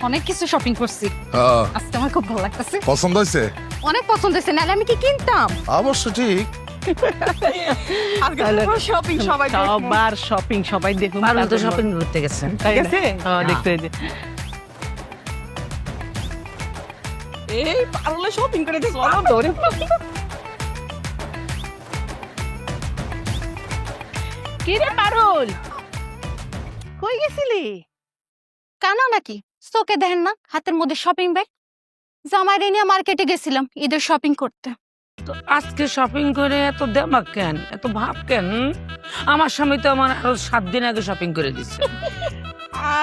অনেক কিছু শপিং করছি। হ্যাঁ, আজকে আমার খুব ভালো লাগতেছে, পছন্দ হয়েছে? অনেক পছন্দ হয়েছে, নাহলে আমি কি কিনতাম? অবশ্য ঠিক। শপিং সবার শপিং সবাই দেখুন। পারুল তো শপিং করতে গেছেন, তাই আছে দেখতে এই পারলে শপিং করে দিস বলো ধরে কি রে পারুল, কই গেছিলি? কানা নাকি? চোখে দেখেন না হাতের মধ্যে শপিং ব্যাগ? জামাইরে নিয়ে মার্কেটে গেছিলাম ঈদের শপিং করতে। তো আজকে শপিং করে এত দেমাক কেন, এত ভাব কেন? আমার স্বামী তো আমার আরো 7 দিন আগে শপিং করে দিচ্ছে।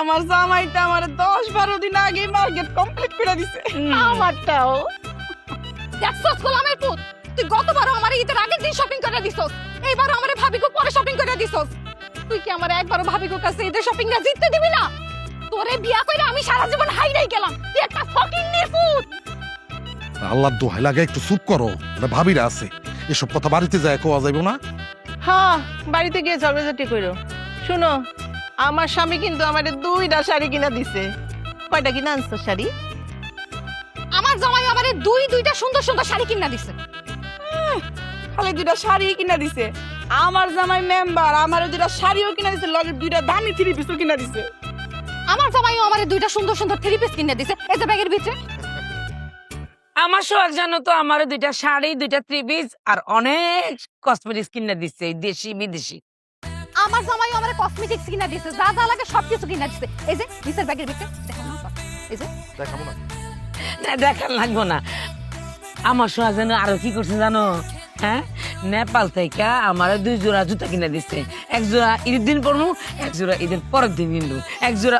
আমার জামাইটা আমার 10-12 দিন আগে মার্কেট কমপ্লিট করে দিছে। আমারটাও দেখছস গোলামের পুত, তুই গতবারও আমার ঈদের আগের দিন শপিং করে দিছস, এইবারও আমারে ভাবিকে পরে শপিং করে দিছস। তুই কি আমার একবারও ভাবিকে কাছে ঈদের শপিং না জিততে দিবি না? তোরে বিয়া কইরা আমি সারা জীবন হাইরাই গেলাম, তুই একটা ফকিং নির্পুত। আল্লাহর দোহাই লাগে একটু চুপ করো, এটা ভাবিরা আছে, এসব কথা বাড়িতে যায় কোয়া যাইব না। হ্যাঁ, বাড়িতে গিয়ে ঝগড়াঝাটি কইরো। শুনো, আমার স্বামী কিন্তু আমারে 2টা শাড়ি কিনা দিছে। কয়টা কিনা আনছো শাড়ি? আমার জামাই আমারে দুইটা সুন্দর সুন্দর শাড়ি কিনা দিছে। খালি 2টা শাড়ি কিনা দিছে? আমার জামাই মেম্বার, আমারে 2টা শাড়িও কিনা দিছে, লগে 2টা দামি 3 পিসও কিনা দিছে। আমার জামাইও আমারে দুইটা সুন্দর সুন্দর থ্রি পিস কিনে দিছে এই যে ব্যাগের ভিতরে। আমার সোহাগ জানো তো আমার 2টা শাড়ি, 2টা 3 পিস আর অনেক কসমেটিক্স কিনে দিচ্ছে, দেশি বিদেশি। আমার জামাইও আমারে কসমেটিক্স কিনে দিছে, যা যা লাগে সবকিছু কিনে দিছে। এই যে নিচের ব্যাগের ভিতরে দেখো না, এই যে দেখাবো না। না দেখার লাগবো না। আমার সোহাগ জানো আরো কি করছে জানো? হ্যাঁ, নেপাল থেকে আমার 2 জোড়া জুতা কিনে দিচ্ছে। 1 জোড়া ঈদের দিন পরবো, 1 জোড়া ঈদের পরের দিন কিনবো, 1 জোড়া